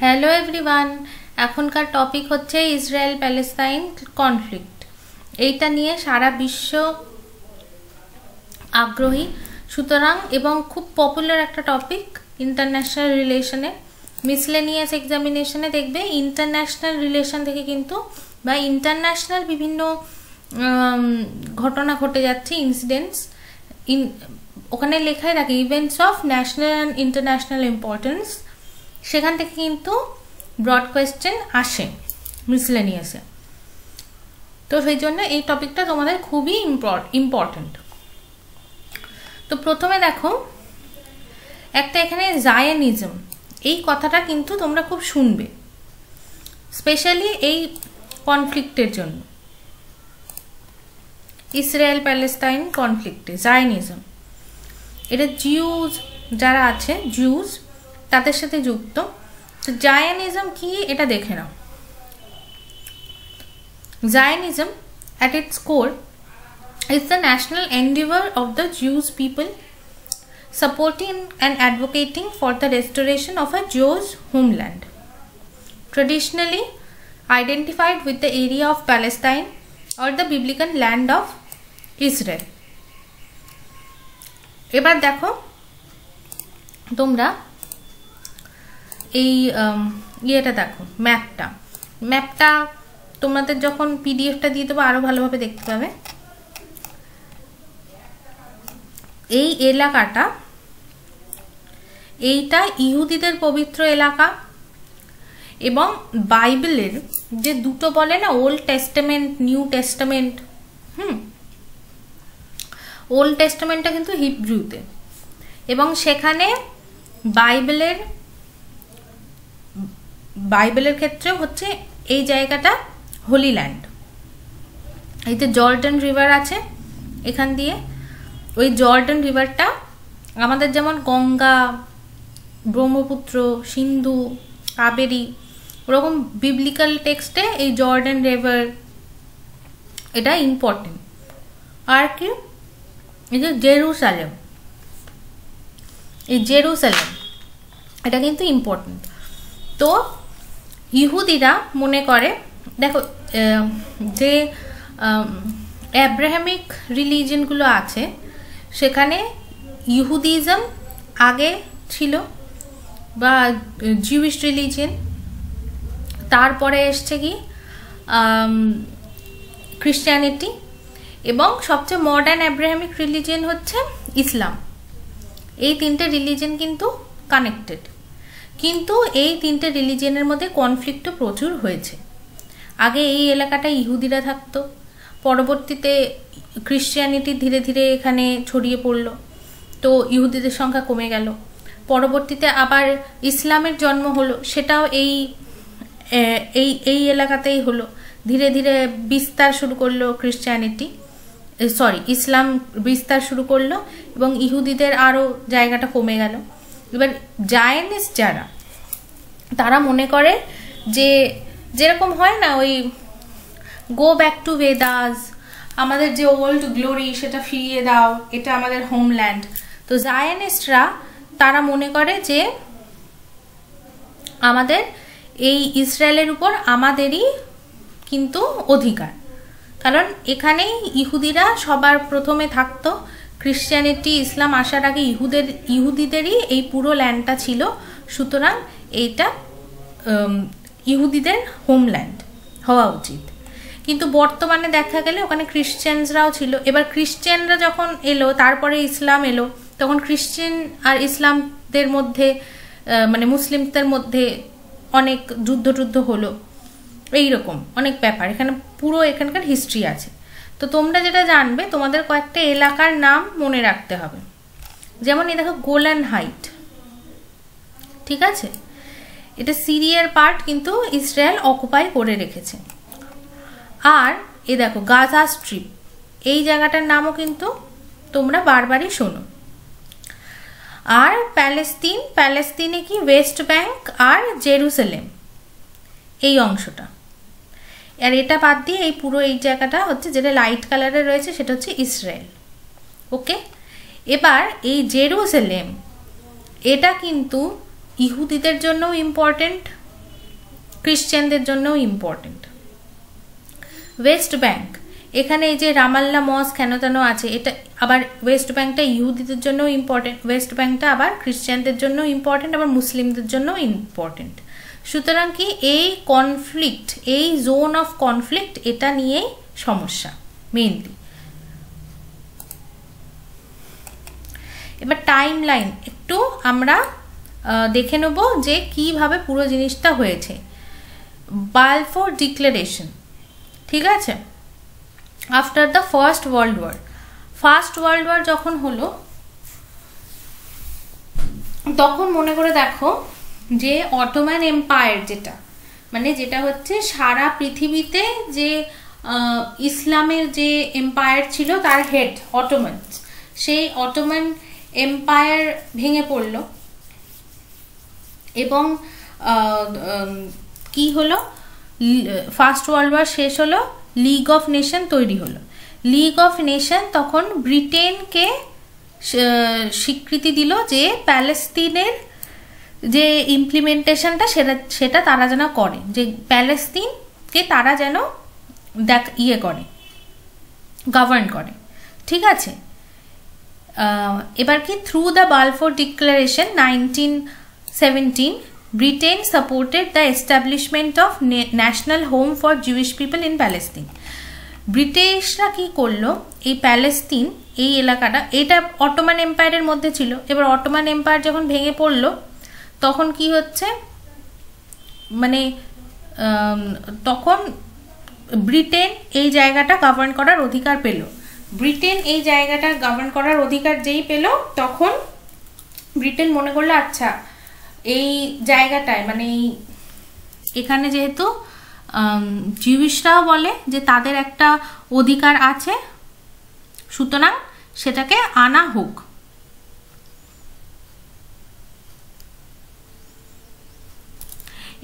Hello everyone, এখনকার topic হচ্ছে Israel Palestine conflict. এইটা নিয়ে সারা বিশ্ব আগ্রহী, সুতরাং এবং খুব পপুলার একটা টপিক ইন্টারন্যাশনাল রিলেশনে। মিসলেনিয়াস এক্সামিনেশনে দেখবে ইন্টারন্যাশনাল রিলেশন থেকে কিন্তু বা ইন্টারন্যাশনাল বিভিন্ন ঘটনা ঘটে যাচ্ছে, ইনসিডেন্টস ওখানে লেখাই রাখে events of national and international importance, সেখান থেকে কিন্তু ব্রড কোয়েশ্চেন আসে মিসলেনিয়াসে। তো সেই জন্য এই টপিকটা তোমাদের খুবই ইম্পর্টেন্ট। তো প্রথমে দেখো একটা এখানে জায়নিজম, এই কথাটা কিন্তু তোমরা খুব শুনবে, স্পেশালি এই কনফ্লিক্টের জন্য, ইসরায়েল প্যালেস্তাইন কনফ্লিক্টে জায়নিজম। এটা জিউজ যারা আছে, জিউজ তাদের সাথে যুক্ত। তো জায়নিজম কি এটা দেখে নাও। Zionism at its core is the national endeavor of the Jewish people supporting and advocating for the restoration of a Jewish homeland, traditionally identified with the area of Palestine or the biblical land of Israel. এবার দেখো তোমরা এই ইয়েটা দেখো, ম্যাপটা তোমাদের যখন পিডিএফটা দিয়ে দেবো আরো ভালোভাবে দেখতে পাবে। এই এলাকাটা, এইটা ইহুদিদের পবিত্র এলাকা এবং বাইবেলের যে দুটো বলে না, Old Testament New Testament, Old টেস্টামেন্টটা কিন্তু হিব্রুতে, এবং সেখানে বাইবেলের ক্ষেত্রে হচ্ছে এই জায়গাটা হোলি ল্যান্ড। এই যে জর্ডান রিভার আছে এখান দিয়ে, ওই জর্ডান রিভারটা আমাদের যেমন গঙ্গা, ব্রহ্মপুত্র, সিন্ধু, কাবেরী, ওরকম বিবলিক্যাল টেক্সটে এই জর্ডান রিভার এটা ইম্পর্টেন্ট। আর কি এই যে জেরুসালেম, এই জেরুসালেম এটা কিন্তু ইম্পর্টেন্ট। তো ইহুদিরা মনে করে, দেখো যে অ্যাব্রাহামিক রিলিজিয়নগুলো আছে সেখানে ইহুদিজম আগে ছিল বা জিউইশ রিলিজিয়ন, তারপরে এসছে কি খ্রিস্টানিটি, এবং সবচেয়ে মডার্ন অ্যাব্রাহামিক রিলিজিয়ন হচ্ছে ইসলাম। এই তিনটে রিলিজিয়ন কিন্তু কানেক্টেড, কিন্তু এই তিনটে রিলিজিয়নের মধ্যে কনফ্লিক্টও প্রচুর হয়েছে। আগে এই এলাকাটা ইহুদিরা থাকতো, পরবর্তীতে খ্রিস্টানিটি ধীরে ধীরে এখানে ছড়িয়ে পড়লো, তো ইহুদিদের সংখ্যা কমে গেল। পরবর্তীতে আবার ইসলামের জন্ম হলো, সেটাও এই এলাকাতেই হলো। ধীরে ধীরে বিস্তার শুরু করলো ইসলাম বিস্তার শুরু করলো, এবং ইহুদিদের আরও জায়গাটা কমে গেল। এবার জায়নিস্ট যারা, তারা মনে করে যে যেরকম হয় না, ওই গো ব্যাক টু বেদাস, আমাদের যে ওল্ড গ্লোরি সেটা ফিরিয়ে দাও, এটা আমাদের হোমল্যান্ড। তো জায়নিস্টরা তারা মনে করে যে আমাদের এই ইসরায়েলের উপর আমাদেরই কিন্তু অধিকার, কারণ এখানেই ইহুদিরা সবার প্রথমে থাকতো। খ্রিস্টানিটি ইসলাম আসার আগে ইহুদিদেরই এই পুরো ল্যান্ডটা ছিল, সুতরাং এইটা ইহুদিদের হোমল্যান্ড হওয়া উচিত। কিন্তু বর্তমানে দেখা গেলে ওখানে খ্রিশ্চানরাও ছিল। এবার খ্রিশ্চানরা যখন এলো, তারপরে ইসলাম এলো, তখন খ্রিশ্চান আর ইসলামদের মধ্যে মানে মুসলিমদের মধ্যে অনেক যুদ্ধ হলো, এইরকম অনেক ব্যাপার এখানে, পুরো এখানকার হিস্ট্রি আছে। তো তোমরা যেটা জানবে, তোমাদের কয়েকটা এলাকার নাম মনে রাখতে হবে। যেমন এই দেখো গোলান হাইট, ঠিক আছে, এটা সিরিয়ার পার্ট, কিন্তু ইসরায়েল অকুপাই করে রেখেছে। আর এই দেখো গাজা স্ট্রিপ, এই জায়গাটার নামও কিন্তু তোমরা বারবারই শোনো। আর প্যালেস্তিনে কি ওয়েস্ট ব্যাংক আর জেরুসালেম, এই অংশটা। আর এটা বাদ দিয়ে এই পুরো এই জায়গাটা হচ্ছে, যেটা লাইট কালারে রয়েছে, সেটা হচ্ছে ইসরায়েল। ওকে, এবার এই জেরুসালেম এটা কিন্তু ইহুদিদের জন্যও ইম্পর্টেন্ট, খ্রিস্টানদের জন্যও ইম্পর্টেন্ট। ওয়েস্ট ব্যাংক, এখানে এই যে রামাল্লা মস্ক কেন তেন আছে, এটা আবার ওয়েস্ট ব্যাংকটা ইহুদিদের জন্যও ইম্পর্টেন্ট, ওয়েস্ট ব্যাংকটা আবার খ্রিস্টানদের জন্য ইম্পর্টেন্ট, আবার মুসলিমদের জন্য ইম্পর্টেন্ট। সুতরাং কি এই কনফ্লিক্ট, এই জোন অফ কনফ্লিক্ট, এটা নিয়েই সমস্যা মেইনলি। এবার টাইম লাইন একটু আমরা দেখে নেব যে কিভাবে পুরো জিনিসটা হয়েছে। বালফোর ডিক্লারেশন, ঠিক আছে, after the First World War যখন হলো, তখন মনে করে দেখো যে অটোমান এম্পায়ার, যেটা হচ্ছে সারা পৃথিবীতে যে ইসলামের যে এম্পায়ার ছিল তার হেড অটোমান, সেই অটোমান এম্পায়ার ভেঙে পড়ল এবং কি হলো, ফার্স্ট ওয়ার্ল্ড ওয়ার শেষ হলো, লিগ অফ নেশন তৈরি হলো। লিগ অফ নেশন তখন ব্রিটেনকে স্বীকৃতি দিল যে প্যালেস্তিনের যে ইমপ্লিমেন্টেশনটা সেটা তারা যেন করে, যে প্যালেস্তিনকে তারা যেন করে, গভর্ন করে, ঠিক আছে। এবার কি through the Balfour declaration 1917 Britain supported the establishment of national home for Jewish people in Palestine. ব্রিটিশরা কি করলো, এই প্যালেস্তিন এই এলাকাটা, এটা অটোমান এম্পায়ারের মধ্যে ছিল। এবার অটোমান এম্পায়ার যখন ভেঙে পড়লো তখন কি হচ্ছে, মানে তখন ব্রিটেন এই জায়গাটা গভর্ন করার অধিকার পেল। ব্রিটেন এই জায়গাটা গভর্ন করার অধিকার যেই পেল, তখন ব্রিটেন মনে করলো আচ্ছা এই জায়গাটায়, মানে এখানে যেহেতু জিউসরাও বলে যে তাদের একটা অধিকার আছে, সুতরাং সেটাকে আনা হোক।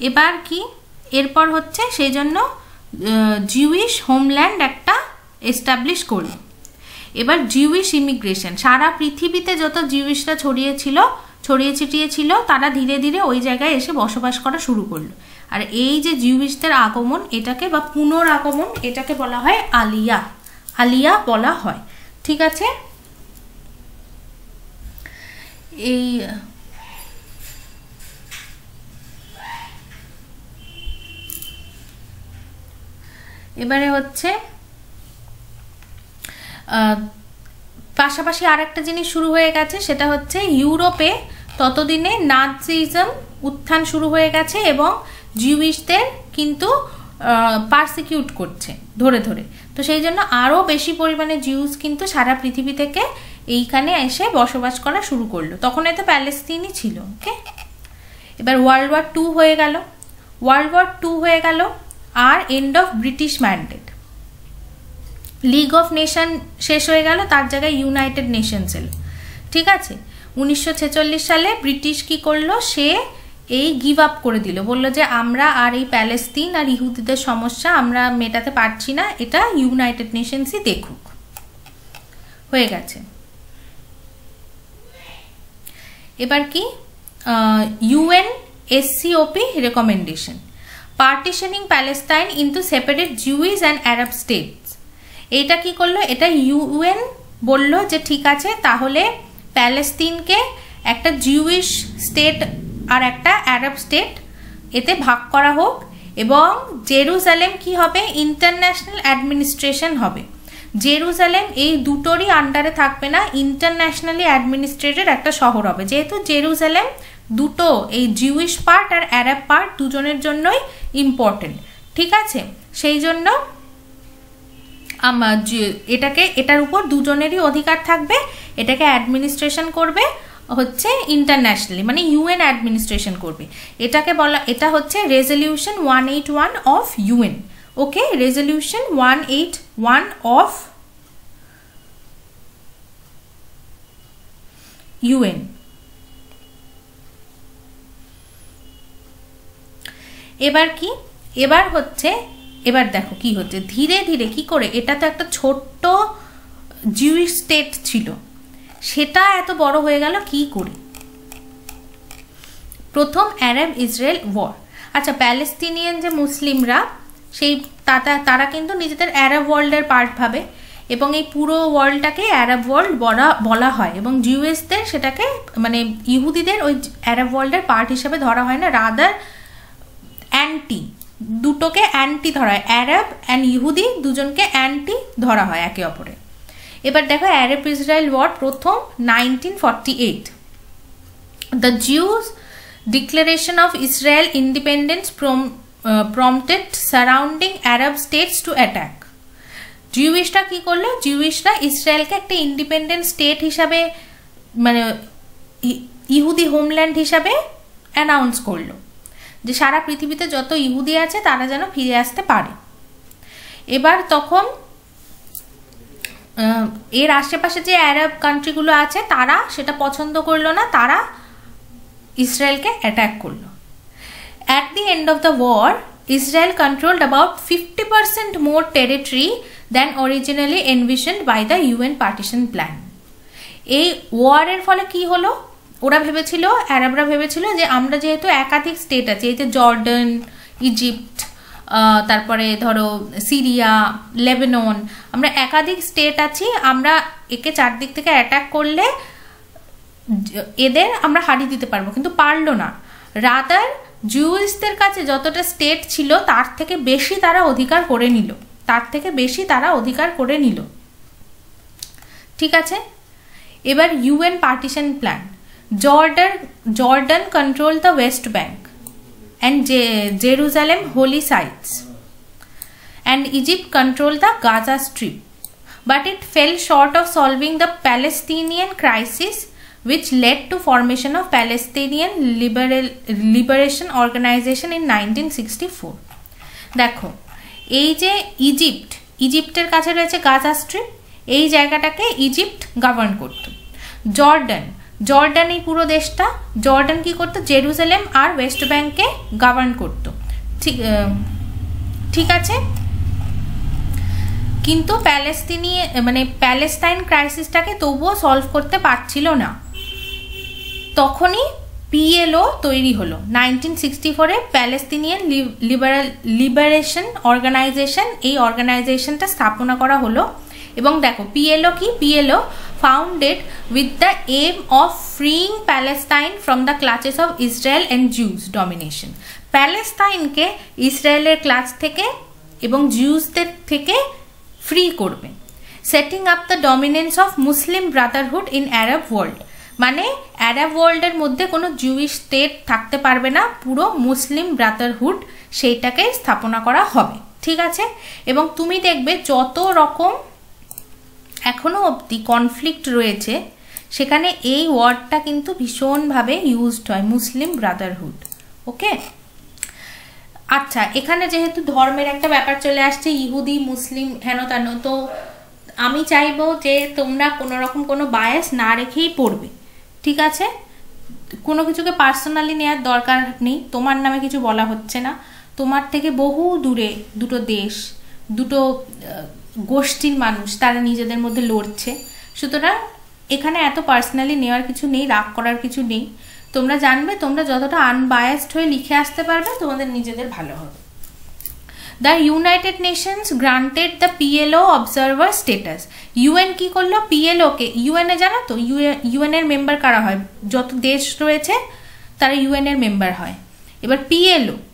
এবার কি এরপর হচ্ছে, সেই জন্য জিউইশ হোমল্যান্ড একটা এস্টাবলিশ করল। এবার জিউইশ ইমিগ্রেশন, সারা পৃথিবীতে যত জিউইশরা ছড়িয়ে ছিটিয়ে ছিল তারা ধীরে ধীরে ওই জায়গায় এসে বসবাস করা শুরু করলো। আর এই যে জিউইশদের আগমন, এটাকে বা পুনরাগমন, এটাকে বলা হয় আলিয়া বলা হয়, ঠিক আছে। এই এবারে হচ্ছে পাশাপাশি আরেকটা জিনিস শুরু হয়ে গেছে, সেটা হচ্ছে ইউরোপে ততদিনে নাৎসিজম উত্থান শুরু হয়ে গেছে এবং জিউইশদের কিন্তু পারসিকিউট করছে ধরে ধরে। তো সেই জন্য আরও বেশি পরিমাণে জিউস কিন্তু সারা পৃথিবী থেকে এইখানে এসে বসবাস করা শুরু করলো। তখন এত প্যালেস্তিনই ছিল, ওকে। এবার ওয়ার্ল্ড ওয়ার 2 হয়ে গেল, আর end of British mandate. League of nation শেষ হয়ে গেল, তার জায়গায় ইউনাইটেড নেশনস এলো, ঠিক আছে। 1946 সালে ব্রিটিশ কি করলো, সে এই গিভ আপ করে দিল, বললো যে আমরা আর এই প্যালেস্তিন আর ইহুদিদের সমস্যা আমরা মেটাতে পারছি না, এটা ইউনাইটেড নেশনসই দেখুক, হয়ে গেছে। এবার কি UNSCOP recommendation, partitioning Palestine into separate Jewish and Arab states. এটা কি করলো, এটা UN বলল যে ঠিক আছে, তাহলে প্যালেস্তিনকে একটা জিউইশ স্টেট আর একটা আরব স্টেট এতে ভাগ করা হোক, এবং জেরুজালেম কি হবে, ইন্টারন্যাশনাল অ্যাডমিনিস্ট্রেশন হবে। জেরুজালেম এই দুটোরই আন্ডারে থাকবে না, ইন্টারন্যাশনালি অ্যাডমিনিস্ট্রেটেড একটা শহর হবে, যেহেতু জেরুজালেম দুটো, এই জিউইশ পার্ট আর আরব পার্ট দুজনের জন্যই ইম্পর্টেন্ট, ঠিক আছে। সেই জন্য এটার উপর দুজনেরই অধিকার থাকবে, এটাকে অ্যাডমিনিস্ট্রেশন করবে হচ্ছে ইন্টারন্যাশনালি, মানে UN অ্যাডমিনিস্ট্রেশন করবে। এটাকে বলা, এটা হচ্ছে resolution 181 of UN, okay, resolution 181 of UN। এবার কি, এবার দেখো কি হচ্ছে, ধীরে ধীরে কি করে, এটা তো একটা ছোট্ট জিউইশ স্টেট ছিল, সেটা এত বড় হয়ে গেল কি করে। প্রথম আরব ইসরায়েল ওয়ার, আচ্ছা, প্যালেস্তিনিয়ান যে মুসলিমরা সেই তারা কিন্তু নিজেদের আরব ওয়ার্ল্ডের পার্ট ভাবে এবং এই পুরো ওয়ার্ল্ডটাকে আরব ওয়ার্ল্ড বলা হয় এবং জিউসদের সেটাকে মানে ইহুদিদের ওই আরব ওয়ার্ল্ডের পার্ট হিসেবে ধরা হয় না, রাদার অ্যান্টি, দুটোকে অ্যান্টি ধরা হয়, আরব অ্যান্ড ইহুদি দুজনকে অ্যান্টি ধরা হয় একে অপরে। এবার দেখো আরব ইসরায়েল ওয়ার প্রথম 1948, the Jews declaration of Israel independence prompted surrounding Arab states to attack. জিউইশরা কি করলো, জিউইশরা ইসরায়েলকে একটা ইন্ডিপেন্ডেন্ট স্টেট হিসাবে মানে ইহুদি হোমল্যান্ড হিসাবে অ্যানাউন্স করলো যে সারা পৃথিবীতে যত ইহুদি আছে তারা যেন ফিরে আসতে পারে। এবার তখন এর আশেপাশে যে আরব কান্ট্রিগুলো আছে তারা সেটা পছন্দ করলো না, তারা ইসরায়েলকে অ্যাটাক করলো। At the end of the war, Israel controlled about 50% more territory than originally envisioned by the UN partition plan. এই ওয়ারের ফলে কি হলো, ওরা ভেবেছিল, আরবরা ভেবেছিল যে আমরা যেহেতু একাধিক স্টেট আছে, এই যে জর্ডান, ইজিপ্ট, তারপরে ধরো সিরিয়া, লেবানন, আমরা একাধিক স্টেট আছি, আমরা একে চারদিক থেকে অ্যাটাক করলে এদের আমরা হারিয়ে দিতে পারবো, কিন্তু পারলো না। রাদার জিউসদের কাছে যতটা স্টেট ছিল তার থেকে বেশি তারা অধিকার করে নিল, ঠিক আছে। এবার UN partition plan, Jordan control the West Bank and Jerusalem holy sites and Egypt control the Gaza Strip, but it fell short of solving the Palestinian crisis which led to formation of Palestinian Liberation Organization in 1964. দেখো এই যে ইজিপ্টের কাছে রয়েছে Gaza strip, এই জায়গাটাকে Egypt govern করত। Jordan এই পুরো দেশটা, জর্ডান কি করতো, জেরুজালেম আর ওয়েস্ট ব্যাঙ্ককে গভর্ন করত, ঠিক আছে। কিন্তু প্যালেস্তাইন ক্রাইসিসটাকে তবুও সলভ করতে পারছিল না। তখনই পিএলও তৈরি হলো 1964-এ, প্যালেস্তিনিয়ান লিবারেশন অর্গানাইজেশন, এই অর্গানাইজেশনটা স্থাপনা করা হলো। এবং দেখো পিএলও কি, PLO founded with the aim of freeing Palestine from the clutches of Israel and Jews domination, প্যালেস্তাইনকে ইসরায়েলের ক্লাচ থেকে এবং জিউসদের থেকে ফ্রি করবে। Setting up the dominance of Muslim Brotherhood in Arab world, মানে আরব ওয়ার্ল্ডের মধ্যে কোনো জুইশ স্টেট থাকতে পারবে না, পুরো মুসলিম ব্রাদারহুড সেইটাকে স্থাপনা করা হবে, ঠিক আছে। এবং তুমি দেখবে যত রকম এখনো অবধি কনফ্লিক্ট রয়েছে সেখানে এই ওয়ার্ডটা কিন্তু ভীষণভাবে ইউজড হয়, মুসলিম ব্রাদারহুড, ওকে। আচ্ছা, এখানে যেহেতু ধর্মের একটা ব্যাপার চলে আসছে, ইহুদি মুসলিম হেন তেন, তো আমি চাইবো যে তোমরা কোনো রকম কোনো বায়াস না রেখেই পড়বে, ঠিক আছে। কোনো কিছুকে পার্সোনালি নেওয়ার দরকার নেই, তোমার নামে কিছু বলা হচ্ছে না, তোমার থেকে বহু দূরে দুটো দেশ, দুটো গোষ্ঠীর মানুষ, তারা নিজেদের মধ্যে লড়ছে, সুতরাং এখানে এত পার্সোনালি নেওয়ার কিছু নেই, রাগ করার কিছু নেই। তোমরা জানবে তোমরা যতটা আনবায়াসড হয়ে লিখে আসতে পারবে তোমাদের নিজেদের ভালো হবে। The United Nations granted the PLO observer status, UN কি করলো, পিএলওকে, ইউএনএ জানো তো ইউএন এর মেম্বার কারা হয়, যত দেশ রয়েছে তারা ইউএন এর মেম্বার হয়। এবার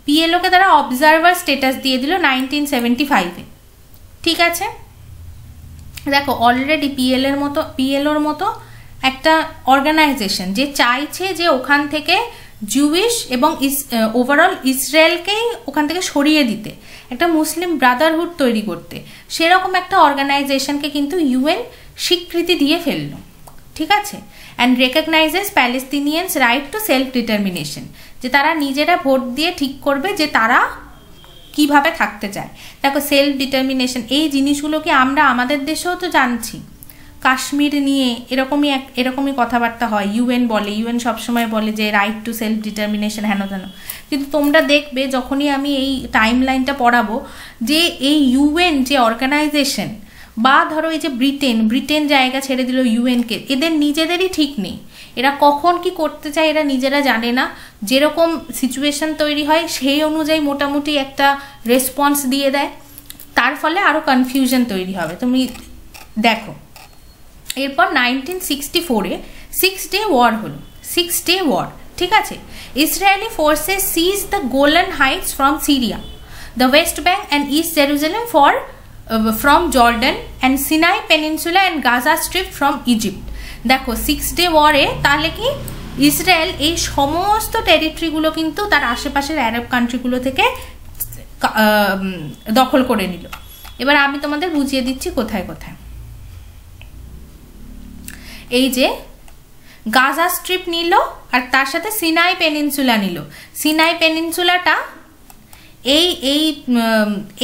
পিএলওকে তারা অবজারভার স্টেটাস দিয়ে দিল 1975-এ, ঠিক আছে। দেখো অলরেডি পিএলওর মতো একটা অর্গানাইজেশন যে চাইছে যে ওখান থেকে জুইশ এবং ওভারঅল ইসরায়েলকেই ওখান থেকে সরিয়ে দিতে, একটা মুসলিম ব্রাদারহুড তৈরি করতে, সেরকম একটা অর্গানাইজেশনকে কিন্তু ইউএন স্বীকৃতি দিয়ে ফেললো, ঠিক আছে। And recognises Palestinians right to self determination, যে তারা নিজেরা ভোট দিয়ে ঠিক করবে যে তারা কিভাবে থাকতে চায়। দেখো সেলফ ডিটারমিনেশন এই জিনিসগুলো কি আমরা আমাদের দেশেও তো জানছি, কাশ্মীর নিয়ে এরকমই কথাবার্তা হয়, ইউএন সবসময় বলে যে রাইট টু সেলফ ডিটারমিনেশন হেন তেন, কিন্তু তোমরা দেখবে যখনই আমি এই টাইম লাইনটা পড়াবো যে এই ইউএন যে অর্গানাইজেশন বা ধরো এই যে ব্রিটেন জায়গা ছেড়ে দিল ইউএনকে, এদের নিজেদেরই ঠিক নেই, এরা কখন কি করতে চায় এরা নিজেরা জানে না, যেরকম সিচুয়েশন তৈরি হয় সেই অনুযায়ী মোটামুটি একটা রেসপন্স দিয়ে দেয়, তার ফলে আরও কনফিউশন তৈরি হবে। তুমি দেখো এরপর 1964-এ 6 ডে ওয়ার হলো, 6 ডে ওয়ার, ঠিক আছে। Israeli forces seize the Golan Heights from Syria, the West Bank and East Jerusalem from Jordan and Sinai Peninsula and Gaza Strip from Egypt। দেখো 6 ডে ওয়ারে তাহলে কি ইসরায়েল এই সমস্ত টেরিটরিগুলো কিন্তু তার আশেপাশের আরব কান্ট্রিগুলো থেকে দখল করে নিল। এবার আমি তোমাদের বুঝিয়ে দিচ্ছি কোথায় কোথায়। এই যে গাজা স্ট্রিপ নিল আর তার সাথে সিনাই পেনিনসুলা নিল। সিনাই পেনিনসুলাটা এই এই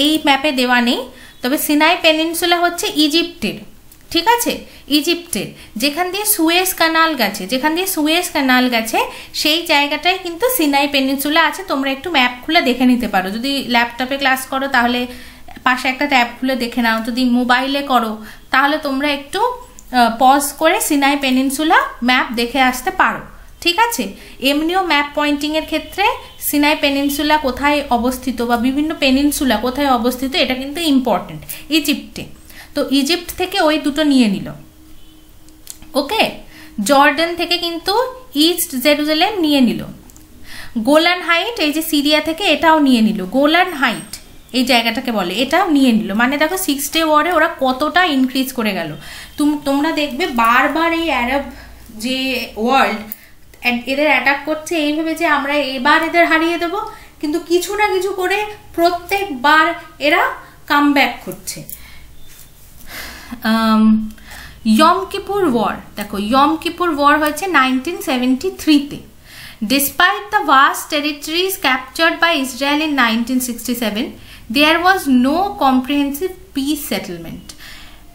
এই ম্যাপে দেওয়া নেই, তবে সিনাই পেনিনসুলা হচ্ছে ইজিপ্টের, ঠিক আছে, ইজিপ্টের যেখান দিয়ে সুয়েজ কানাল গেছে সেই জায়গাটাই কিন্তু সিনাই পেনিনসুলা আছে। তোমরা একটু ম্যাপ খুলে দেখে নিতে পারো, যদি ল্যাপটপে ক্লাস করো তাহলে পাশে একটা ট্যাব খুলে দেখে নাও, যদি মোবাইলে করো তাহলে তোমরা একটু পজ করে সিনাই পেনিনসুলা ম্যাপ দেখে আসতে পারো, ঠিক আছে। এমনিও ম্যাপ পয়েন্টিংয়ের ক্ষেত্রে সিনাই পেনিনসুলা কোথায় অবস্থিত বা বিভিন্ন পেনিনসুলা কোথায় অবস্থিত এটা কিন্তু ইম্পর্টেন্ট, ইজিপ্টে। তো ইজিপ্ট থেকে ওই দুটো নিয়ে নিল, ওকে। জর্ডান থেকে কিন্তু ইস্ট জেরুজালেম নিয়ে নিল। গোলান হাইট এই যে সিরিয়া থেকে এটাও নিয়ে নিল, গোলান হাইট এই জায়গাটাকে বলে, এটাও নিয়ে নিল। মানে দেখো 6 ডে ওয়ারে ওরা কতটা ইনক্রিজ করে গেল। তোমরা দেখবে বারবার এই আরব যে ওয়ার্ল্ড এদের অ্যাটাক করছে এইভাবে যে আমরা এবার এদের হারিয়ে দেব, কিন্তু কিছু না কিছু করে প্রত্যেকবার এরা কামব্যাক করছে। ইয়ম কিপুর ওয়ার, দেখো ইয়ম কিপুর ওয়ার হয়েছে 1973-তে। Despite the vast territories captured by Israel in 1967, there was no comprehensive peace settlement।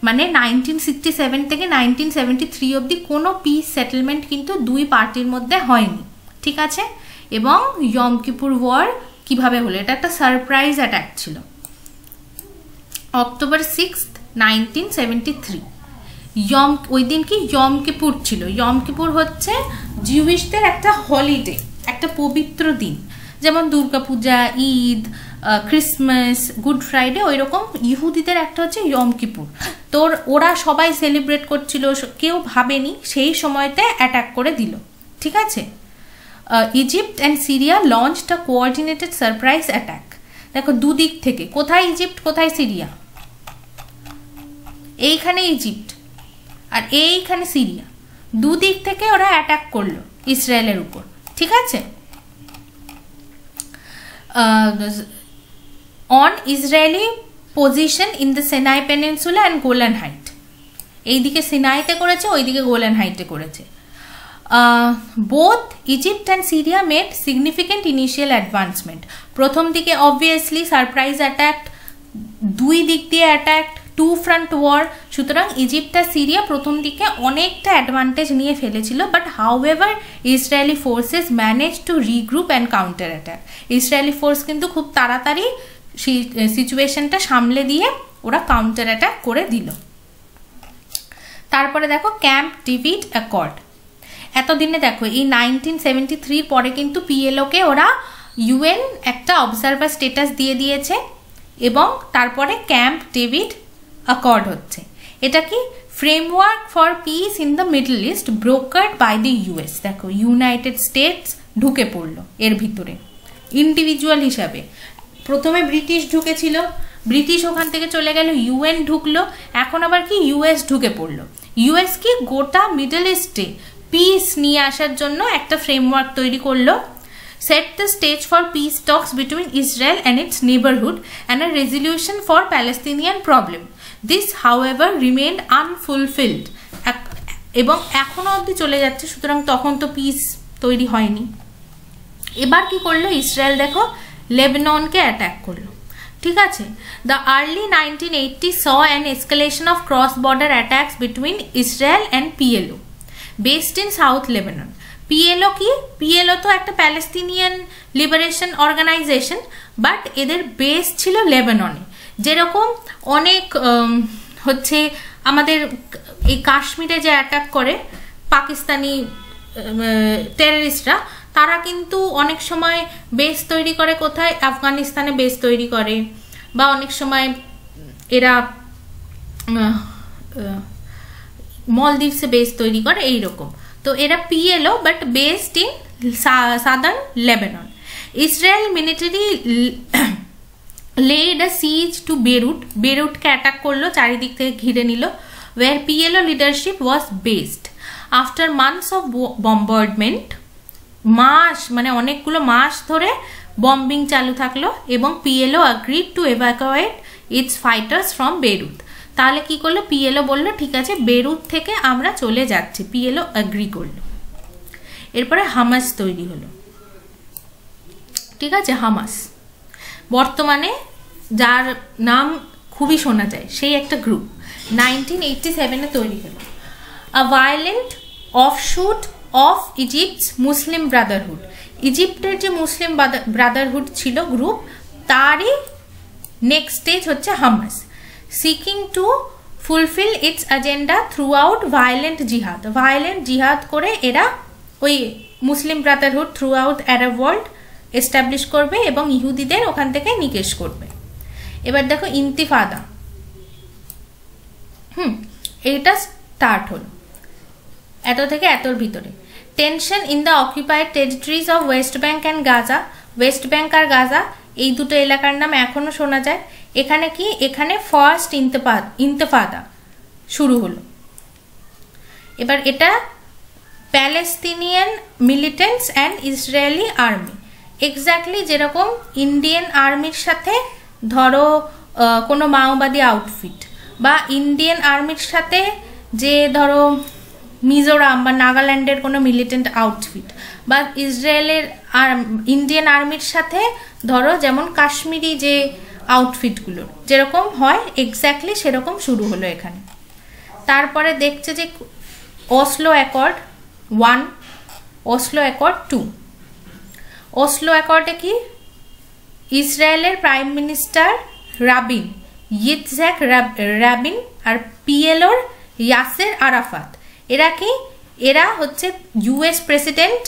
মানে 1967 থেকে 1973 অবধি কোনো পিস সেটেলমেন্ট কিন্তু দুই পার্টির মধ্যে হয়নি, ঠিক আছে। এবং ইয়ম কিপুর ওয়ার কিভাবে হলো, এটা একটা সারপ্রাইজ অ্যাটাক ছিল। অক্টোবর 6, 1973 ওই দিন কি ইয়ম কিপুর ছিল। ইয়ম কিপুর হচ্ছে জিউইশদের একটা হলিডে, একটা পবিত্র দিন, যেমন Durga Puja, Eid, Christmas, good Friday, ওই রকম ইহুদিদের একটা হচ্ছে ইয়ম কিপুর। তো ওরা সবাই সেলিব্রেট করছিল, কেউ ভাবেনি সেই সময়তে অ্যাটাক করে দিল, ঠিক আছে। Egypt and Syria launched a coordinated surprise attack. দেখো দুদিক থেকে, কোথায় ইজিপ্ট কোথায় সিরিয়া, এইখানে ইজিপ্ট আর এইখানে সিরিয়া, দুদিক থেকে ওরা অ্যাটাক করলো ইসরায়েলের উপর, ঠিক আছে। on Israeli position in the Sinai Peninsula and Golan Height, এইদিকে সিনাইতে করেছে, ওইদিকে গোলান হাইটে করেছে। both Egypt and Syria made significant initial advancement। প্রথম দিকে obviously সারপ্রাইজ অ্যাটাক, দুই দিক দিয়ে অ্যাটাক, টু ফ্রন্ট ওয়ার, সুতরাং ইজিপ্ট আর সিরিয়া প্রথম দিকে অনেকটা অ্যাডভান্টেজ নিয়ে ফেলেছিল। But however Israeli forces manage to regroup and counter attack. Israeli force কিন্তু খুব তাড়াতাড়ি সিচুয়েশনটা সামলে দিয়ে ওরা কাউন্টার অ্যাটাক করে দিল। তারপরে দেখো ক্যাম্প ডেভিড অ্যাকর্ড। এতদিনে দেখো এই 1973 পরে কিন্তু পিএলওকে ওরা ইউএন একটা অবজারভার স্টেটাস দিয়ে দিয়েছে এবং তারপরে ক্যাম্প ডেভিড অ্যাকর্ড হচ্ছে। এটা কি framework for peace in the Middle East brokered by the US. দেখো ইউনাইটেড স্টেটস ঢুকে পড়লো এর ভিতরে ইন্ডিভিজুয়াল হিসাবে। প্রথমে ব্রিটিশ ঢুকেছিল, ব্রিটিশ ওখান থেকে চলে গেল, ইউএন ঢুকলো, এখন আবার কি ইউএস ঢুকে পড়লো। ইউএস কি গোটা মিডল ইস্টে পিস নিয়ে আসার জন্য একটা ফ্রেমওয়ার্ক তৈরি করলো। set the stage for peace talks between Israel and its neighborhood and a resolution for Palestinian problem. This however remained unfulfilled। এবং এখনো অবধি চলে যাচ্ছে, সুতরাং তখন তো পিস তৈরি হয়নি। এবার কি করলো ইসরায়েল, দেখো লেবাননকে অ্যাটাক করলো, ঠিক আছে। The early 1980s saw an escalation of cross-border attacks between Israel and PLO based in South Lebanon। PLO কি, পিএলও তো একটা প্যালেস্তিনিয়ান লিবারেশন অর্গানাইজেশন, বাট এদের বেস ছিল লেবাননে। যেরকম অনেক হচ্ছে আমাদের এই কাশ্মীরে যে অ্যাটাক করে পাকিস্তানি টেররিস্টরা, তারা কিন্তু অনেক সময় বেস তৈরি করে কোথায়, আফগানিস্তানে বেস তৈরি করে, বা অনেক সময় এরা মলদ্বীপসে বেস তৈরি করে, এইরকম। তো এরা PLO but based in southern Lebanon. Israel military laid a siege to বেরুটকে অ্যাটাক করলো, চারিদিক থেকে ঘিরে নিল, where PLO leadership was based. After months of bombardment, মাস মানে অনেকগুলো মাস ধরে বম্বিং চালু থাকলো, এবং PLO agreed to evacuate its fighters from বেরুট। তাহলে কি করলো, PLO বললো ঠিক আছে বেরুট থেকে আমরা চলে যাচ্ছি, PLO এগ্রি করলো। এরপরে হামাস তৈরি হলো, ঠিক আছে, হামাস বর্তমানে যার নাম খুবই শোনা যায়, সেই একটা গ্রুপ 1987-এ তৈরি হলো। A violent offshoot of Egypt's Muslim Brotherhood. ইজিপ্টের যে মুসলিম ব্রাদারহুড ছিল গ্রুপ, তারই নেক্সট স্টেজ হচ্ছে Hamas. Seeking to fulfil its agenda throughout violent jihad. Violent jihad করে এরা ওই Muslim Brotherhood throughout Arab world establish করবে এবং ইহুদিদের ওখান থেকে নিকেশ করবে। এবার দেখো ইন্তিফাদা, এইটা স্টার্ট হলো এত থেকে এতর ভিতরে। Tension in the occupied territories of West Bank and Gaza. West Bank আর গাজা এই দুটো এলাকার নাম এখনো শোনা যায়। এখানে কি, এখানে ফার্স্ট ইন্তিফাদা শুরু হলো। এবার এটা Palestinian militants and Israeli army, exactly যেরকম ইন্ডিয়ান আর্মির সাথে ধরো কোনো মাওবাদী আউটফিট, বা ইন্ডিয়ান আর্মির সাথে যে ধরো মিজোরাম বা নাগাল্যান্ডের কোনো মিলিটেন্ট আউটফিট, বা ইসরায়েলের ইন্ডিয়ান আর্মির সাথে ধরো যেমন কাশ্মীরি যে আউটফিটগুলোর যেরকম হয়, এক্স্যাক্টলি সেরকম শুরু হলো এখানে। তারপরে দেখছে যে Oslo accord 1, Oslo accord 2। Oslo অ্যাকর্ডে কি, ইসরায়েলের prime minister Rabin, Yitzhak Rabin, আর পিএলওর ইয়াসের আরাফাত, এরা কি, এরা হচ্ছে ইউএস প্রেসিডেন্ট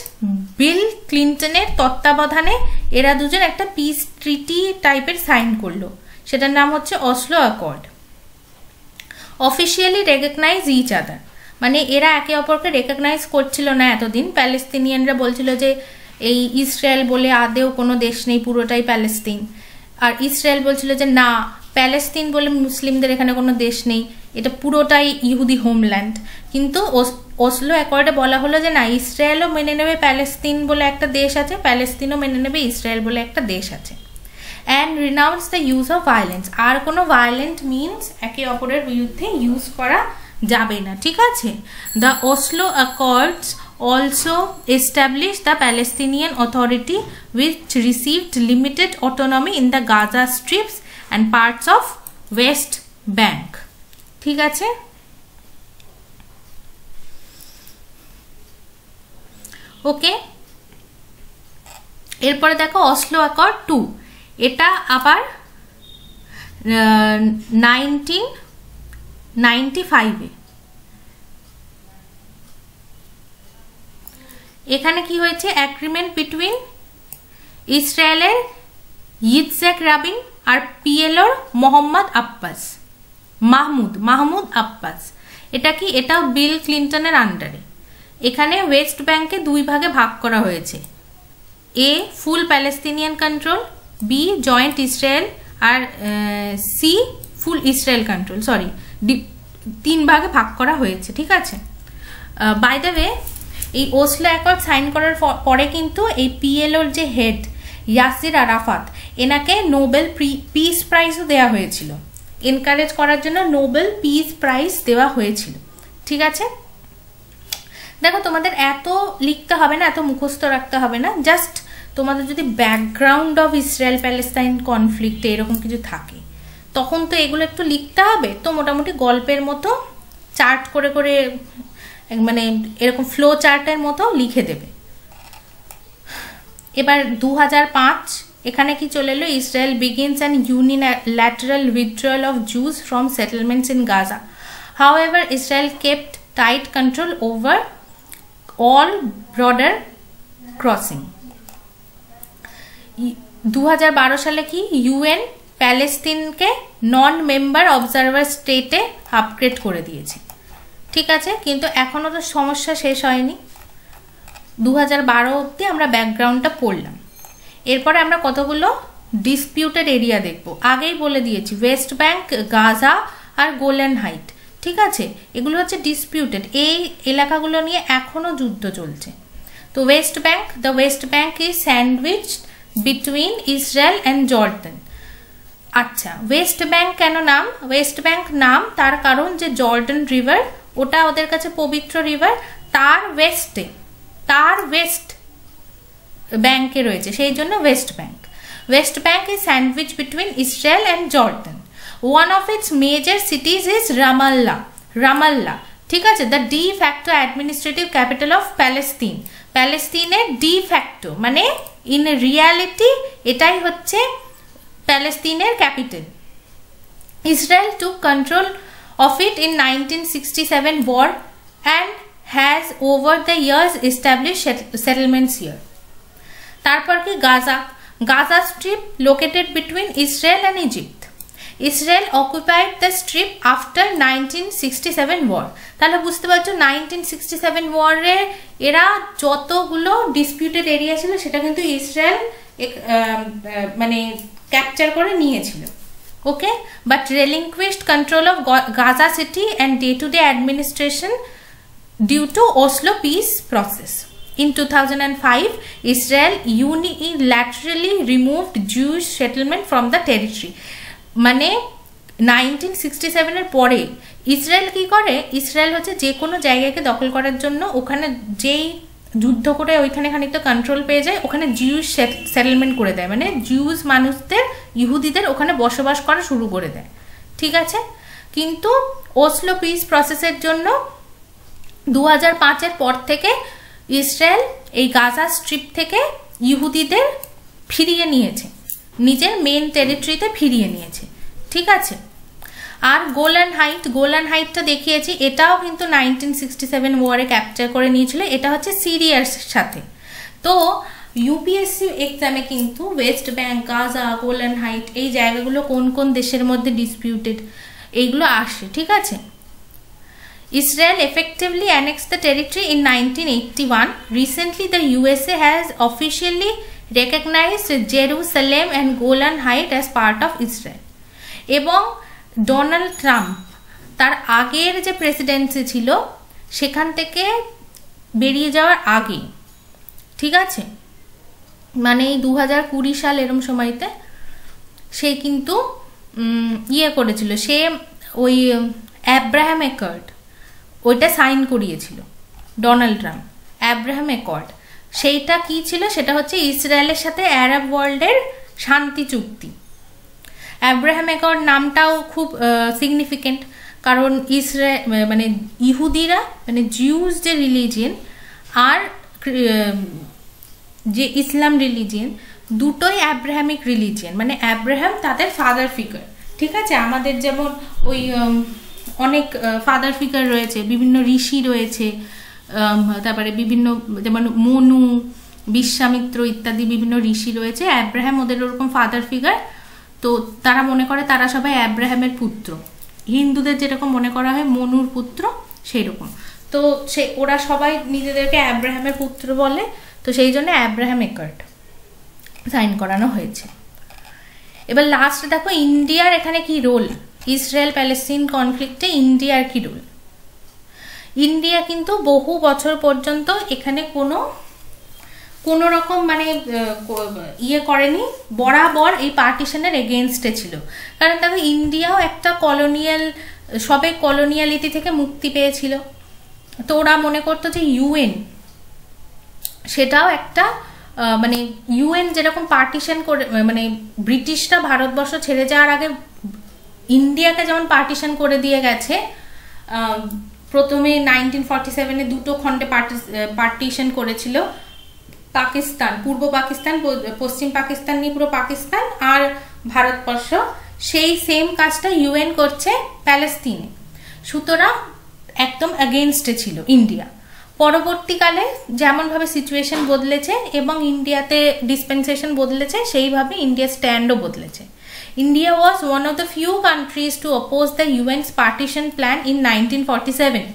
বিল ক্লিন্টনের তত্ত্বাবধানে এরা দুজন একটা পিস ট্রিটি টাইপের সাইন করলো, সেটার নাম হচ্ছে Oslo Accord. Officially recognize each other, মানে এরা একে অপরকে রেকগনাইজ করছিল না এতদিন। প্যালেস্তিনিয়ানরা বলছিল যে এই ইসরায়েল বলে আদেও কোনো দেশ নেই, পুরোটাই প্যালেস্তিন, আর ইসরায়েল বলছিল যে না, প্যালেস্তিন বলে মুসলিমদের এখানে কোনো দেশ নেই, এটা পুরোটাই ইহুদি হোমল্যান্ড। কিন্তু অসলো অ্যাকর্ডে বলা হলো যে না, ইসরায়েলও মেনে নেবে প্যালেস্তিন বলে একটা দেশ আছে, প্যালেস্তিনও মেনে নেবে ইসরায়েল বলে একটা দেশ আছে। And renounce the use of violence, আর কোনো ভায়োলেন্ট মিনস একে অপরের বিরুদ্ধে ইউজ করা যাবে না, ঠিক আছে। The Oslo accords also established the Palestinian Authority, which received limited autonomy in the Gaza strips and parts of West Bank, ঠিক আছে। ওকে, এরপরে দেখো অসলো অ্যাকর্ড 2, এটা আবার 1995-এ। এখানে কি হয়েছে, অ্যাগ্রিমেন্ট বিটুইন ইসরায়েলের ইৎজ্যাক রাবিন আর পিএলওর মাহমুদ আব্বাস। এটা কি, এটাও বিল ক্লিন্টনের আন্ডারে। এখানে ওয়েস্ট ব্যাঙ্কে 2 ভাগে ভাগ করা হয়েছে, এ ফুল প্যালেস্তিনিয়ান কন্ট্রোল, বি জয়েন্ট ইসরায়েল, আর সি ফুল ইসরায়েল কন্ট্রোল, 3 ভাগে ভাগ করা হয়েছে, ঠিক আছে। বাই দ্য ওয়ে, এই ওসলো অ্যাকর্ড সাইন করার পরে কিন্তু এই পিএলওর যে হেড ইয়াসির আরাফাত, এনাকে নোবেল পিস প্রাইজও দেওয়া হয়েছিল, এনকারেজ করার জন্য নোবেল পিস প্রাইজ দেওয়া হয়েছিল, ঠিক আছে। দেখো তোমাদের এত লিখতে হবে না, এত মুখস্থ রাখতে হবে না, জাস্ট তোমাদের যদি ব্যাকগ্রাউন্ড অফ ইসরায়েল প্যালেস্টাইন কনফ্লিক্টে এরকম কিছু থাকে তখন তো এগুলো একটু লিখতে হবে। তো মোটামুটি গল্পের মতো চার্ট করে করে, মানে এরকম ফ্লো চার্টের মতো লিখে দেবে। এবার 2005 এখানে কি চলে এলো, Israel begins an unilateral withdrawal of Jews from settlements in Gaza. However, Israel kept tight control over all border crossing. 2012 সালে কি ইউএন প্যালেস্তিনকে নন মেম্বার অবজারভার স্টেটে আপগ্রেড করে দিয়েছে। ঠিক আছে, কিন্তু এখনো তো সমস্যা শেষ হয়নি। 2012 অবধি আমরা ব্যাকগ্রাউন্ডটা পড়লাম। এরপরে আমরা কতগুলো ডিসপিউটেড এরিয়া দেখব। আগেই বলে দিয়েছি ওয়েস্ট ব্যাংক, গাজা আর গোলান হাইট। ঠিক আছে, এগুলো হচ্ছে ডিসপিউটেড, এই এলাকাগুলো নিয়ে এখনো যুদ্ধ চলছে। তো west bank is sandwiched between Israel and Jordan. আচ্ছা, ওয়েস্ট ব্যাংক কেন নাম? ওয়েস্ট ব্যাংক নাম তার কারণ যে জর্ডান রিভার ওটা ওদের কাছে পবিত্র রিভার, তার ওয়েস্ট ব্যাংকে রয়েছে, সেই জন্য west bank. West bank is sandwich between Israel and Jordan. One of its major cities is Ramallah. ঠিক আছে, the de facto administrative capital of Palestine. প্যালেস্তিনের ডি ফ্যাক্টো মানে ইন রিয়ালিটি এটাই হচ্ছে প্যালেস্তিনের capital. Israel took control of it in 1967 war and has over the years established settlements here. তারপর কি Gaza strip located between Israel and Egypt. Israel occupied the strip after 1967 war. তাহলে বুঝতে পারছো 1967 ওয়ারে এরা যতগুলো ডিসপিউটেড এরিয়া ছিল সেটা কিন্তু ইসরায়েল মানে ক্যাপচার করে নিয়েছিল। ওকে, but relinquished control of Gaza city and day-to-day administration due to Oslo peace process. In 2005, Israel unilaterally removed Jewish settlement from the territory. মানে 1967 এর পরে ইসরায়েল কি করে, ইসরায়েল হচ্ছে যে কোনো জায়গাকে দখল করার জন্য ওখানে যেই যুদ্ধ করে ওইখানে খানিকটা কন্ট্রোল পেয়ে যায়, ওখানে জিউস সেটেলমেন্ট করে দেয়, মানে জিউস মানুষদের, ইহুদিদের ওখানে বসবাস করা শুরু করে দেয়। ঠিক আছে, কিন্তু ওসলো পিস প্রসেসের জন্য 2005-এর পর থেকে ইসরায়েল এই গাজা স্ট্রিপ থেকে ইহুদিদের ফিরিয়ে নিয়েছে, নিজের মেন টেরিটরিতে ফিরিয়ে নিয়েছে। ঠিক আছে, আর গোলান হাইটটা দেখিয়েছি, এটাও কিন্তু 1967 ওয়ারে ক্যাপচার করে নিয়েছিল, এটা হচ্ছে সিরিয়ার সাথে। তো ইউপিএসসি এক্সামে কিন্তু West bank, Gaza, Golan height এই জায়গাগুলো কোন কোন দেশের মধ্যে ডিসপিউটেড এইগুলো আসে। ঠিক আছে, Israel effectively annexed the territory in 1981. Recently, the USA has officially recognized Jerusalem and Golan Heights as part of Israel. এবং ডোনাল্ড ট্রাম্প তার আগের যে প্রেসিডেন্সি ছিল সেখান থেকে বেরিয়ে যাওয়ার আগে, ঠিক আছে, মানে এই 2020 সাল এরম সময়তে সে কিন্তু করেছিল, সে ওই অ্যাব্রাহাম অ্যাকর্ড ওইটা সাইন করিয়েছিল ডোনাল্ড ট্রাম্প। অ্যাব্রাহাম অ্যাকর্ড সেইটা কি ছিল, সেটা হচ্ছে ইসরায়েলের সাথে আরব ওয়ার্ল্ডের শান্তি চুক্তি। অ্যাব্রাহাম অ্যাকর্ড নামটাও খুব সিগনিফিকেন্ট, কারণ ইসরায়েল মানে ইহুদিরা মানে জিউস যে রিলিজিয়ন আর যে ইসলাম রিলিজিয়ন দুটোই অ্যাব্রাহামিক রিলিজিয়ন, মানে অ্যাব্রাহাম তাদের ফাদার ফিগার। ঠিক আছে, আমাদের যেমন ওই অনেক ফাদার ফিগার রয়েছে, বিভিন্ন ঋষি রয়েছে, তারপরে বিভিন্ন যেমন মনু, বিশ্বামিত্র ইত্যাদি বিভিন্ন ঋষি রয়েছে, অ্যাব্রাহাম ওদের ওরকম ফাদার ফিগার। তো তারা মনে করে তারা সবাই অ্যাব্রাহামের পুত্র, হিন্দুদের যেরকম মনে করা হয় মনুর পুত্র সেই রকম। তো ওরা সবাই নিজেদেরকে অ্যাব্রাহামের পুত্র বলে, তো সেই জন্য অ্যাব্রাহাম অ্যাকর্ড সাইন করানো হয়েছে। এবার লাস্টে দেখো ইন্ডিয়ার এখানে কি রোল, ইসরায়েল প্যালেস্তিন কনফ্লিক্টে ইন্ডিয়ার কি রোল। ইন্ডিয়া কিন্তু বহু বছর পর্যন্ত এখানে কোনো রকম মানে করেনি, বরাবর এই পার্টিশনের এগেনস্টে ছিল। কারণ দেখো ইন্ডিয়াও একটা সবে কলোনিয়ালিটি থেকে মুক্তি পেয়েছিল, তো ওরা মনে করতো যে ইউএন সেটাও একটা মানে ইউএন যেরকম পার্টিশন করে, মানে ব্রিটিশরা ভারতবর্ষ ছেড়ে যাওয়ার আগে ইন্ডিয়াকে যেমন পার্টিশন করে দিয়ে গেছে, প্রথমে 1947-এ দুটো খণ্ডে পার্টিশন করেছিল, পাকিস্তান, পূর্ব পাকিস্তান, পশ্চিম পাকিস্তান নিয়ে পুরো পাকিস্তান আর ভারতবর্ষ, সেই সেম কাজটা ইউএন করছে প্যালেস্তিনে। সুতরাং একদম এগেইনস্টে ছিল ইন্ডিয়া। পরবর্তীকালে যেমনভাবে সিচুয়েশন বদলেছে এবং ইন্ডিয়াতে ডিসপেন্সেশন বদলেছে, সেইভাবে ইন্ডিয়ার স্ট্যান্ডও বদলেছে। India was one of the few countries to oppose the UN's partition plan in 1947,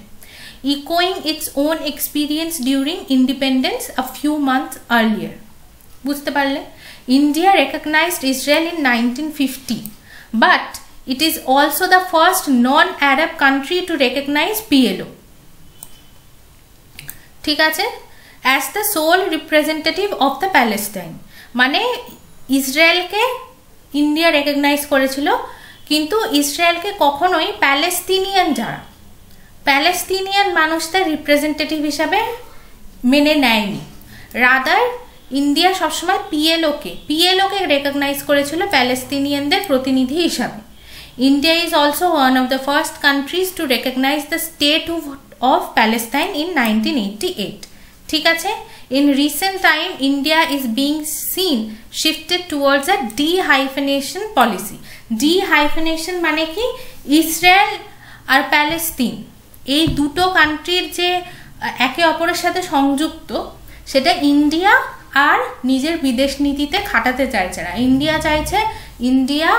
echoing its own experience during independence a few months earlier. বুঝতে পারলে? India recognized Israel in 1950, but it is also the first non-Arab country to recognize PLO. ঠিক আছে? As the sole representative of the Palestine. মানে ইসরায়েলকে India recognise করেছিল, কিন্তু ইসরায়েলকে কখনোই প্যালেস্তিনিয়ান, যারা প্যালেস্তিনিয়ান মানুষদের রিপ্রেজেন্টেটিভ হিসাবে মেনে নেয়নি। রাদার ইন্ডিয়া সবসময় পিএলওকে রেকগনাইজ করেছিল প্যালেস্তিনিয়ানদের প্রতিনিধি হিসাবে। India is also one of the first countries to recognize the state of Palestine in 1988। ঠিক আছে? In recent time, India is being seen shifted towards a de-hyphenation policy. De-hyphenation মানে কি? Israel আর প্যালেস্তিন এই দুটো কান্ট্রির যে একে অপরের সাথে সংযুক্ত, সেটা ইন্ডিয়া আর নিজের বিদেশ নীতিতে খাটাতে চাইছে না। ইন্ডিয়া চাইছে ইন্ডিয়া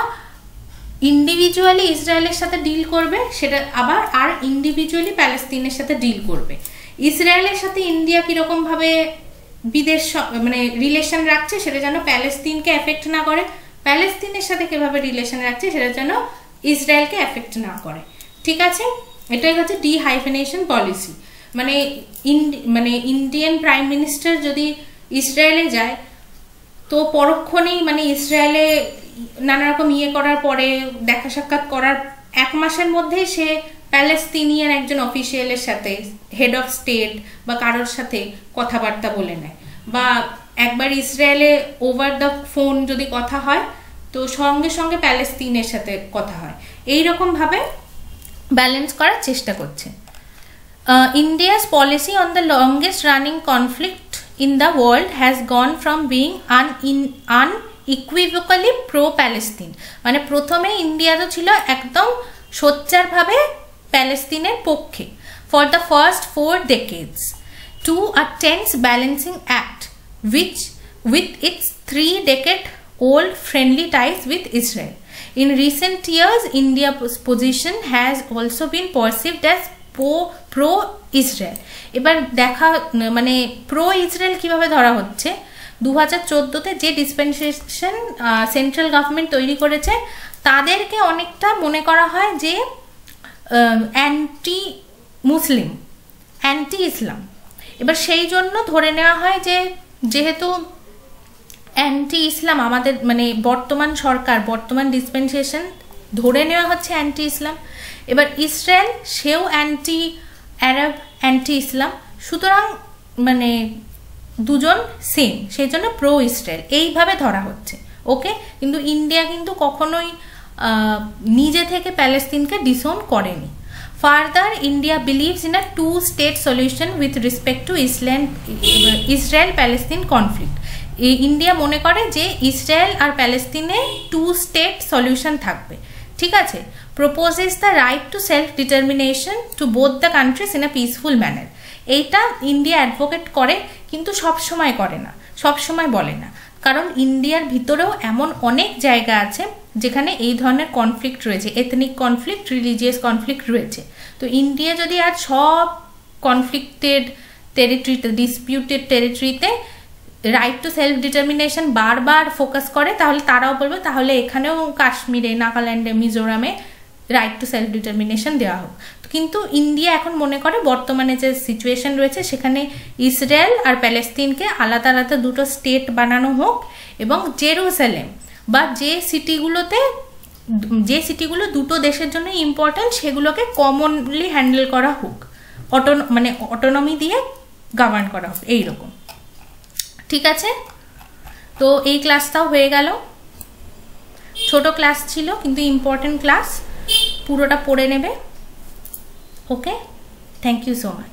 ইন্ডিভিজুয়ালি ইসরায়েলের সাথে ডিল করবে, সেটা আবার আর ইন্ডিভিজুয়ালি প্যালেস্তিনের সাথে ডিল করবে। ইসরায়েলের সাথে ইন্ডিয়া কিরকম ভাবে বিদেশ মানে রিলেশন রাখছে সেটা যেন প্যালেস্তিনকে এফেক্ট না করে, প্যালেস্তিনের সাথে কিভাবে রিলেশন রাখছে সেটা যেন ইসরায়েলকে এফেক্ট না করে। ঠিক আছে? এটাই হচ্ছে ডি-হাইফেনেশন পলিসি। মানে ইন্ডিয়ান প্রাইম মিনিস্টার যদি ইসরায়েলে যায়, তো পরক্ষণেই মানে ইসরায়েলে নানা রকম করার পরে, দেখা সাক্ষাৎ করার 1 মাসের মধ্যেই সে প্যালেস্তিনিয়ান একজন অফিসিয়ালের সাথে, হেড অফ স্টেট বা কারোর সাথে কথাবার্তা বলে নেয়, বা একবার ইসরায়েলে ওভার দ্য ফোন যদি কথা হয় তো সঙ্গে সঙ্গে প্যালেস্তিনের সাথে কথা হয়। এইরকম ভাবে ব্যালেন্স করার চেষ্টা করছে। India's policy on the longest running conflict in the world has gone from being unequivocally pro-Palestine, মানে প্রথমে ইন্ডিয়া তো ছিল একদম সোচ্চারভাবে প্যালেস্তিনের পক্ষে for the first 4 decades, to a tense balancing act with its 3-decade-old friendly ties with Israel. In recent years, India's position has also been perceived as pro-Israel. এবার দেখা মানে pro-Israel কিভাবে ধরা হচ্ছে? 2014-তে যে ডিসপেন্সেশন সেন্ট্রাল গভর্নমেন্ট তৈরি করেছে, তাদেরকে অনেকটা মনে করা হয় যে অ্যান্টি মুসলিম, অ্যান্টি ইসলাম। এবার সেই জন্য ধরে নেওয়া হয় যে যেহেতু অ্যান্টি ইসলাম আমাদের মানে বর্তমান সরকার, বর্তমান ডিসপেন্সেশন ধরে নেওয়া হচ্ছে অ্যান্টি ইসলাম, এবার ইসরায়েল সেও অ্যান্টি আরব, অ্যান্টি ইসলাম, সুতরাং মানে দুজন সেম, সেই জন্য প্রো ইসরায়েল এইভাবে ধরা হচ্ছে। ওকে? কিন্তু ইন্ডিয়া কিন্তু কখনোই নিজে থেকে প্যালেস্তিনকে ডিসওন করেনি। Further, India believes in a 2-state solution with respect to Israel Palestine conflict. India মনে করে যে ইসরায়েল আর প্যালেস্তিনে 2-state সলিউশন থাকবে। ঠিক আছে? Proposes the right to self determination to both the countries in a peaceful manner. এইটা India advocate করে, কিন্তু সবসময় করে না, সবসময় বলে না, কারণ ইন্ডিয়ার ভিতরেও এমন অনেক জায়গা আছে যেখানে এই ধরনের কনফ্লিক্ট রয়েছে, এথনিক কনফ্লিক্ট, রিলিজিয়াস কনফ্লিক্ট রয়েছে। তো ইন্ডিয়া যদি আর সব কনফ্লিক্টেড টেরিটরিতে, ডিসপিউটেড টেরিটরিতে রাইট টু সেলফ ডিটারমিনেশন বারবার ফোকাস করে, তাহলে তারাও বলবে তাহলে এখানেও কাশ্মীরে, নাগাল্যান্ডে, মিজোরামে রাইট টু সেলফ ডিটারমিনেশন দেওয়া হোক। কিন্তু ইন্ডিয়া এখন মনে করে বর্তমানে যে সিচুয়েশন রয়েছে সেখানে ইসরায়েল আর প্যালেস্তিনকে আলাদা আলাদা 2টো স্টেট বানানো হোক, এবং জেরুজালেম বা যে সিটিগুলো দুটো দেশের জন্য ইম্পর্টেন্ট সেগুলোকে কমনলি হ্যান্ডেল করা হোক, মানে অটোনমি দিয়ে গভর্ন করা হোক, এইরকম। ঠিক আছে? তো এই ক্লাসটাও হয়ে গেল। ছোট ক্লাস ছিল কিন্তু ইম্পর্টেন্ট ক্লাস, পুরোটা পড়ে নেবে। ওকে, থ্যাংক ইউ সো মাচ।